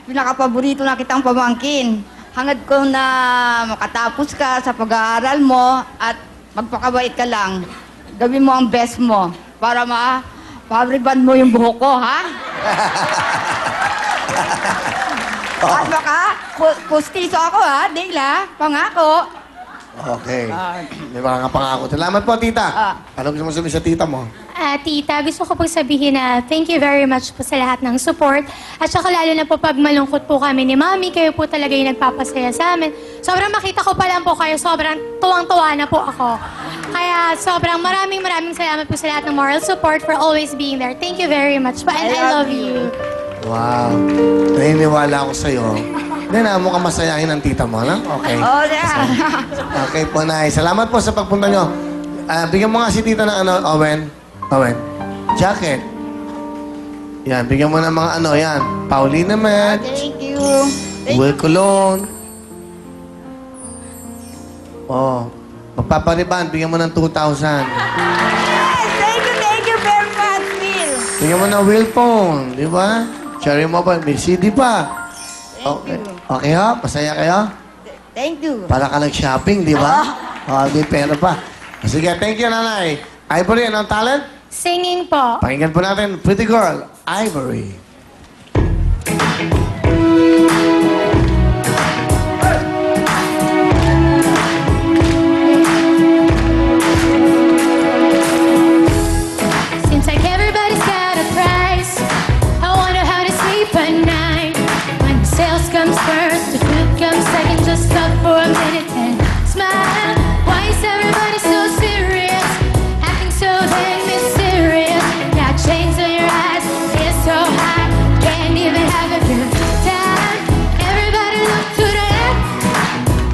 pinakapaborito na kitang pamangkin. Hangad ko na makatapos ka sa pag-aaral mo at magpakabait ka lang. Gawin mo ang best mo para ma-fabriban mo yung buhok ko, ha? At baka, pustiso ako, ha, Dela? Pangako. Okay. May mga pangako. Salamat po, tita. Ano gusto mo sabihin sa tita mo? Tita, gusto ko pong sabihin na thank you very much po sa lahat ng support. At saka lalo na po pag malungkot po kami ni Mami, kayo po talaga yung nagpapasaya sa amin. Sobrang makita ko pa lang po kayo, sobrang tuwang-tuwa na po ako. Kaya sobrang maraming salamat po sa lahat ng moral support for always being there. Thank you very much po and I love you. Wow. Naniniwala ako sa'yo. Hindi na, mukhang masayahin ang tita mo, no? Okay. Oh, yeah. Okay po, Nay. Salamat po sa pagpunta nyo. Bigyan mo nga si tita ng Owen. Jacket. Yan, bigyan mo ng mga yan. Paulina Med. Thank you. Will Colon. Magpapariban, bigyan mo ng 2,000. Yes, thank you very much, Will. Bigyan mo ng Will phone, di ba? Cherry Mobile, may CD pa. Thank you. Okay ha? Masaya kayo? Thank you. Para ka nag-shopping, di ba? May pera pa. Sige, thank you, Nanay. Ivory, anong talent? Singing po. Pakinggan po natin, Pretty Girl, Ivory. Seems like everybody's got a price. I wonder how to sleep at night. When the sales comes first, the food comes second. Just stop for a minute and smile. Why is everybody so serious? Acting so dang mysterious. Got chains on your eyes, it's so high. Can't even have a good time. Everybody look to the left,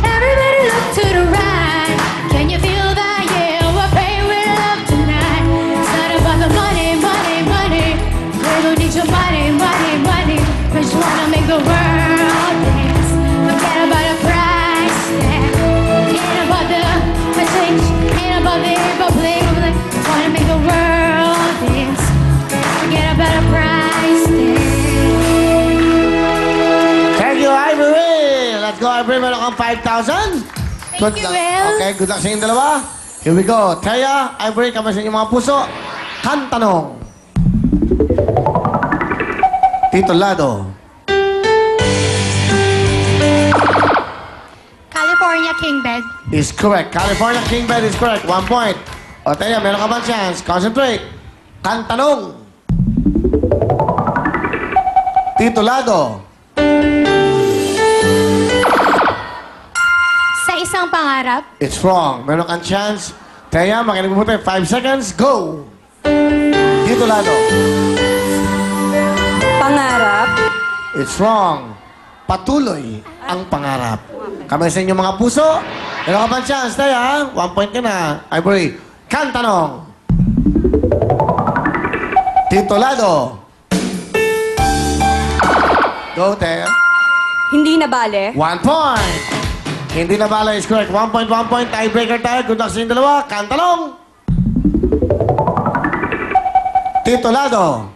everybody look to the right. Can you feel that? Yeah, we're paying with love tonight. It's not about the money, money, money. We don't need your money, money, money. We just wanna make the world dance. Forget about the price tag. Ain't about the message, ain't about the public. Wanna make the world dance. Forget about the price tag. Thank you, Ivory! Let's go, Ivory. Meron kang 5,000. Thank you, Will. Okay, good luck sa inyong dalawa. Here we go. Kaya, Ivory, kamay sa inyong mga puso. Kantanong. Tito Lado. California King Bed. Is correct. California King Bed is correct. 1 point. O, Taya, meron ka bang chance? Concentrate. Kantanong. Tito Lado. Sa isang pangarap, It's wrong. Meron kang chance. Taya, makinig mo tayo. 5 seconds. Go! Tito Lado. Pangarap. It's wrong. Patuloy ang pangarap. Kamay sa inyong mga puso. Meron ka bang chance, Taya? 1 point ka na. Ivory. Kantanong. Tito Lado. Go, Taya. Hindi na bale. 1 point. Hindi na bala is correct. 1 point, 1 point. Tiebreaker tayo. Good luck sa inyong dalawa. Kantanong. Tito Lado.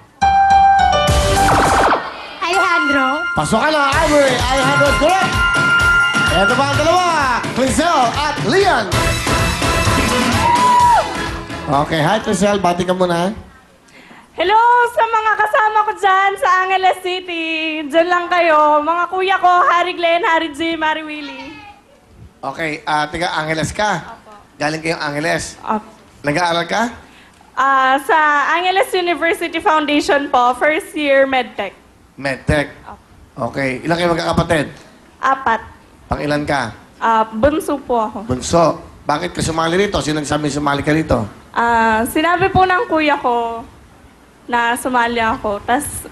Alejandro. Pasok ka na, Ivory. Alejandro is correct. Ito pa ang dalawa. Clisel at Lian. Okay, hi Clisel. Bati ka muna. Hello sa mga kasama ko dyan sa Angeles City. Diyan lang kayo. Mga kuya ko, Harry Glenn, Harry G, Mary Willie. Okay, tiga Angeles ka. Galing kayong Angeles. Nag-aaral ka? Sa Angeles University Foundation po, first year MedTech. MedTech. Okay, ilan kayo magkakapatid? 4. Pang-ilan ka? Bunso po ako. Bunso. Bakit ka sumali rito? Sino nagsabi sumali ka rito? Sinabi po ng kuya ko na sumali ako. Tapos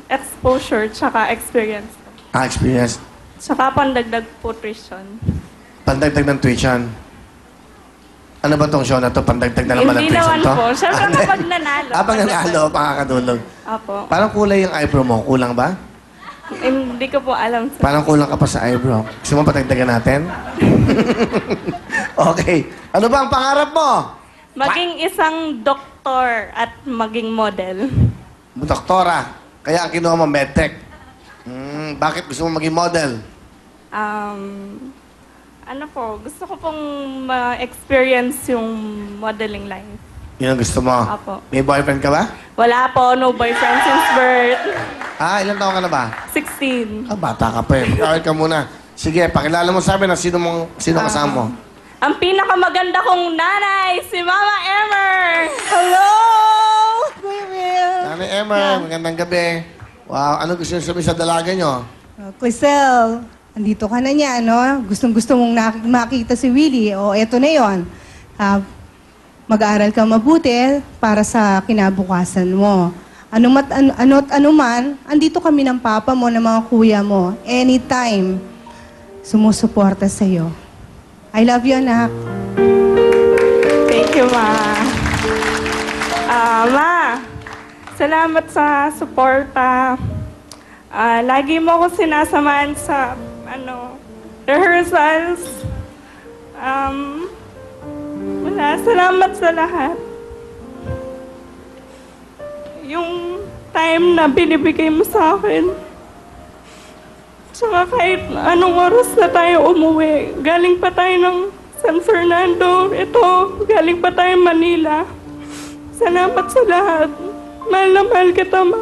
exposure tsaka experience. Experience. Tsaka pandagdag po tuition. Pandagdag ng tuition. Ano ba tong show na to? Pandagdag na naman ng Hindi tuition naman to? po. Siyempre kapag nanalo. Pag nanalo, pakakadulog. Apo. Parang kulay yung eyebrow mo. Kulang ba? Hindi ko po alam. Sir. Parang kulang ka pa sa eyebrow. Gusto mo patagdagan natin? Okay. Ano ba ang pangarap mo? Maging isang doktor at maging model. Doktora. Kaya ang kinuha mo, medtech. bakit gusto mo maging model? Ano po, gusto ko pong ma-experience yung modeling life. Yun ang gusto mo? Apo. May boyfriend ka ba? Wala po, no boyfriend since birth. Ilan taon ka na ba? 16. Bata ka pa eh. Mag-aaral ka muna. Sige, pakilala mo sa amin na sino kasama mo. Ang pinakamaganda kong nanay, si Mama Emmer! Hello, Kuya Will. Nanay Emmer, magandang gabi. Wow, ano gusto niyo sabihin sa dalaga niyo? Quizelle, andito ka na niya, no? Gustong-gusto mong makita si Willie. O, eto na yon. Mag-aaral ka mabuti para sa kinabukasan mo. Ano man, andito kami ng papa mo, ng mga kuya mo. Anytime, sumusuporta sa'yo. I love you, anak. Thank you, Ma. Ma, salamat sa suporta. Lagi mo ako sinasamahan sa rehearsals. Wala, salamat sa lahat. Yung time na binibigay mo sa akin. Tsaka kahit anong oras na tayo umuwi, galing pa tayo ng San Fernando, galing pa tayo Manila. Salamat sa lahat. Mahal na mahal kita, Ma.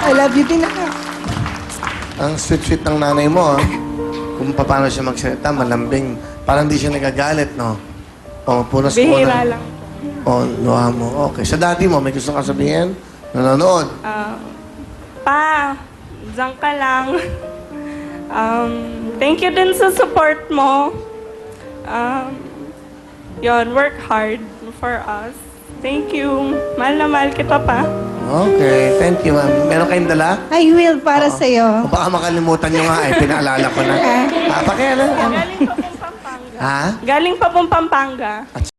I love you din, anak. Ang sweet-sweet ng nanay mo, ah. Kung paano siya magsalita, malambing. Parang di siya nagagalit, no? O, punas mo Bihira na. lang. O, luha mo. Okay. Sa daddy mo, may gusto ka sabihin? Nanonood. Pa, diyan ka lang. Thank you din sa support mo. Work hard for us. Thank you. Mahal na mahal kita, Pa. Okay. Thank you, ma'am. Meron kayong dala? I will para sa'yo. O baka makalimutan nyo nga eh. Pinaalala ko na. Pakialam. Galing pa pong Pampanga. Ha? Galing pa pong Pampanga. At